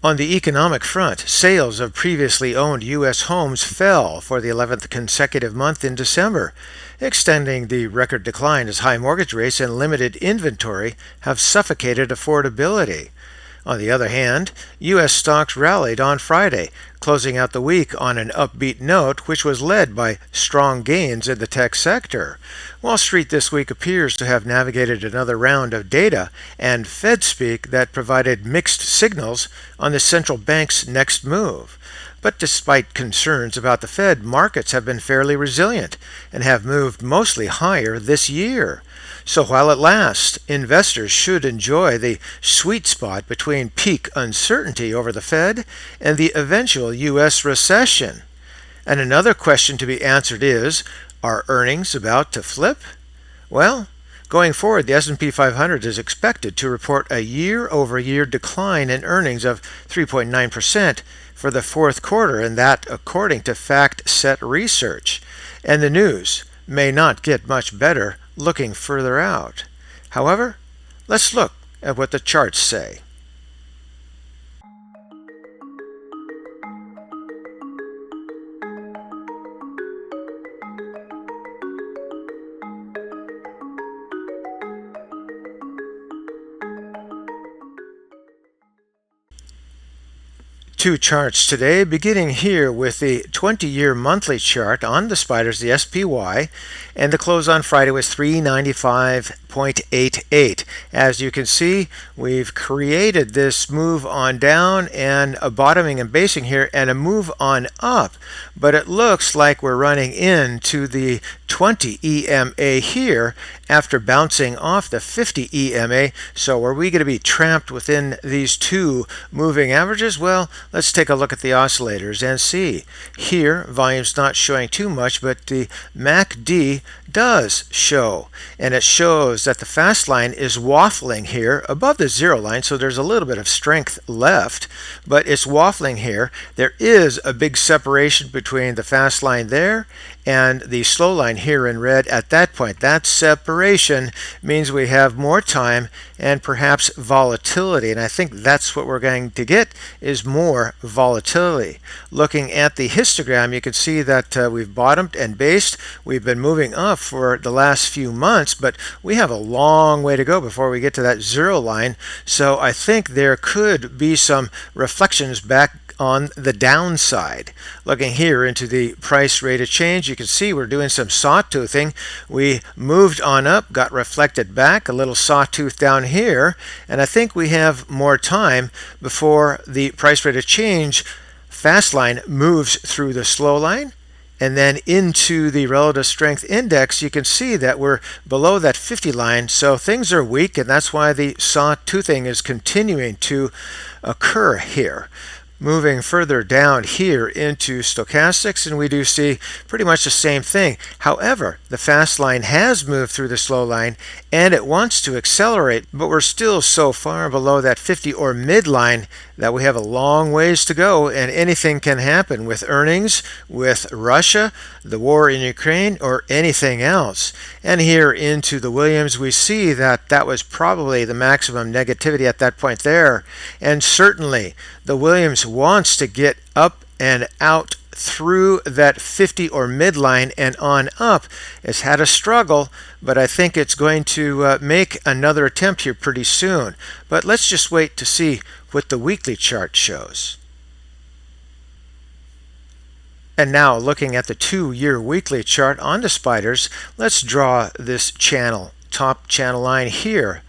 On the economic front, sales of previously owned U.S. homes fell for the 11th consecutive month in December, extending the record decline as high mortgage rates and limited inventory have suffocated affordability. On the other hand, U.S. stocks rallied on Friday, closing out the week on an upbeat note, which was led by strong gains in the tech sector. Wall Street this week appears to have navigated another round of data and Fedspeak that provided mixed signals on the central bank's next move. But despite concerns about the Fed, markets have been fairly resilient and have moved mostly higher this year. So while it lasts, investors should enjoy the sweet spot between peak uncertainty over the Fed and the eventual U.S. recession. And another question to be answered is, are earnings about to flip? Well, going forward, the S&P 500 is expected to report a year-over-year decline in earnings of 3.9% for the fourth quarter, and that according to FactSet Research. And the news may not get much better looking further out. However, let's look at what the charts say. Two charts today, beginning here with the 20-year monthly chart on the spiders, the SPY, and the close on Friday was 395.88. As you can see, we've created this move on down and a bottoming and basing here and a move on up, but it looks like we're running into the 20 EMA here after bouncing off the 50 EMA. So are we going to be trapped within these two moving averages? Well, let's take a look at the oscillators and see. Here, volume's not showing too much, but the MACD does show, and it shows that the fast line is waffling here above the zero line, so there's a little bit of strength left, but it's waffling here. There is a big separation between the fast line there and the slow line here in red at that point. That separation means we have more time and perhaps volatility, and I think that's what we're going to get is more volatility. Looking at the histogram, you can see that we've bottomed and based. We've been moving up for the last few months, but we have a long way to go before we get to that zero line. So I think there could be some reflections back on the downside. Looking here into the price rate of change, you can see we're doing some sawtoothing. We moved on up, got reflected back, a little sawtooth down here, and I think we have more time before the price rate of change fast line moves through the slow line and then into the relative strength index. You can see that we're below that 50 line, so things are weak, and that's why the sawtoothing is continuing to occur here. Moving further down here into stochastics, and we do see pretty much the same thing. However, the fast line has moved through the slow line and it wants to accelerate, but we're still so far below that 50 or midline that we have a long ways to go, and anything can happen with earnings, with Russia, the war in Ukraine, or anything else. And here into the Williams, we see that that was probably the maximum negativity at that point there, and certainly the Williams wants to get up and out through that 50 or midline and on up. It's had a struggle, but I think it's going to make another attempt here pretty soon. But let's just wait to see what the weekly chart shows. And now looking at the 2-year weekly chart on the spiders, let's draw this channel, top channel line here.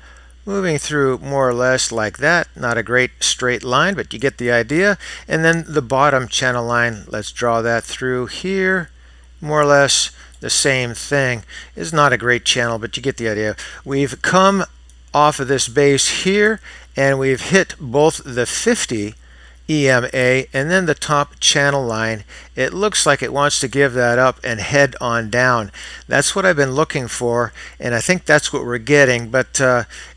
Moving through more or less like that. Not a great straight line, but you get the idea. And then the bottom channel line, let's draw that through here. More or less the same thing. It's not a great channel, but you get the idea. We've come off of this base here, and we've hit both the 50 EMA and then the top channel line. It looks like it wants to give that up and head on down. That's what I've been looking for, and I think that's what we're getting, but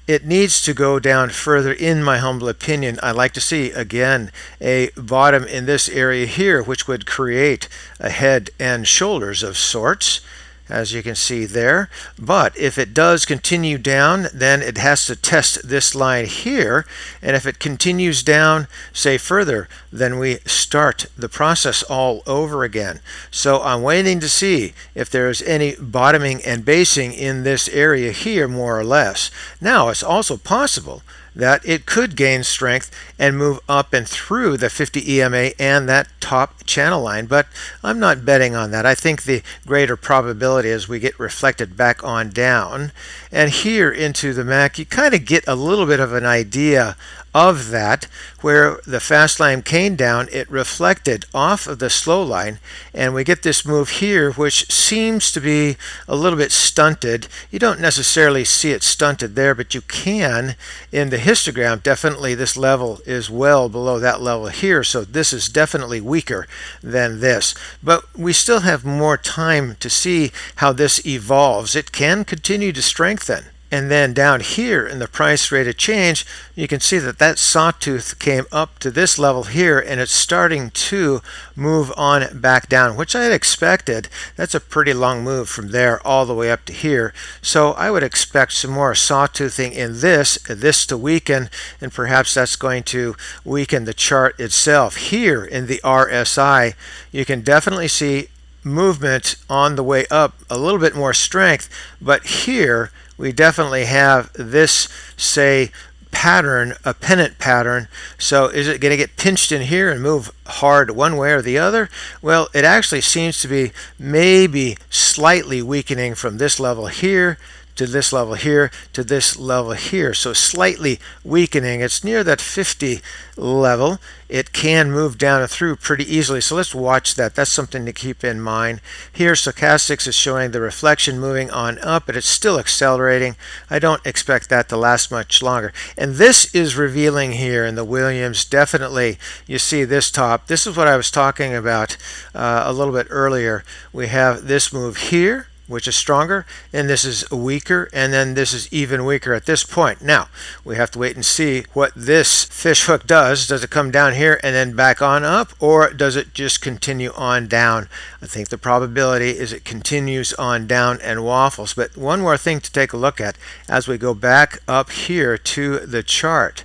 it needs to go down further in my humble opinion. I'd like to see again a bottom in this area here, which would create a head and shoulders of sorts. as you can see there. But if it does continue down, then it has to test this line here, and if it continues down, say further, then we start the process all over again. So I'm waiting to see if there's any bottoming and basing in this area here, more or less. Now, it's also possible that it could gain strength and move up and through the 50 EMA and that top channel line, but I'm not betting on that. I think the greater probability as we get reflected back on down and here into the MAC, you kind of get a little bit of an idea of that, where the fast line came down, it reflected off of the slow line, and we get this move here, which seems to be a little bit stunted. You don't necessarily see it stunted there, but you can in the histogram. Definitely this level is well below that level here, so this is definitely weaker than this. But we still have more time to see how this evolves. It can continue to strengthen. And then down here in the price rate of change, you can see that that sawtooth came up to this level here, and it's starting to move on back down, which I had expected. That's a pretty long move from there all the way up to here. So I would expect some more sawtoothing in this to weaken, and perhaps that's going to weaken the chart itself. Here in the RSI, you can definitely see movement on the way up, a little bit more strength, but here we definitely have this, say, pattern, a pennant pattern. So is it going to get pinched in here and move hard one way or the other? Well, it actually seems to be maybe slightly weakening from this level here to this level here to this level here. So slightly weakening. It's near that 50 level. It can move down and through pretty easily. So let's watch that. That's something to keep in mind. Here, stochastics is showing the reflection moving on up, but it's still accelerating. I don't expect that to last much longer. And this is revealing here in the Williams. Definitely, you see this top. This is what I was talking about a little bit earlier. We have this move here, which is stronger, and this is weaker, and then this is even weaker at this point. Now, we have to wait and see what this fish hook does. Does it come down here and then back on up, or does it just continue on down? I think the probability is it continues on down and waffles. But one more thing to take a look at as we go back up here to the chart.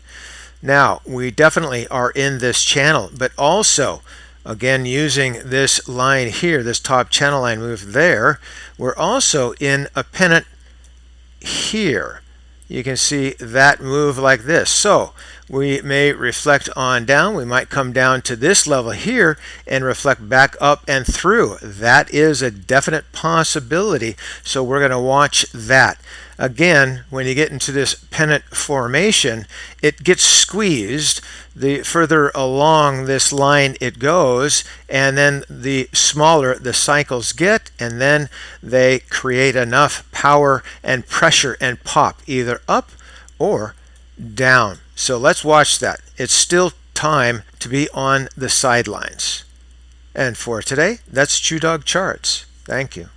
Now, we definitely are in this channel, but also, again, using this line here, this top channel line move there, we're also in a pennant here. You can see that move like this. So we may reflect on down. We might come down to this level here and reflect back up and through. That is a definite possibility. So we're going to watch that. Again, when you get into this pennant formation, it gets squeezed the further along this line it goes, and then the smaller the cycles get, and then they create enough power and pressure and pop either up or down. So let's watch that. It's still time to be on the sidelines. And for today, that's ChewDog Charts. Thank you.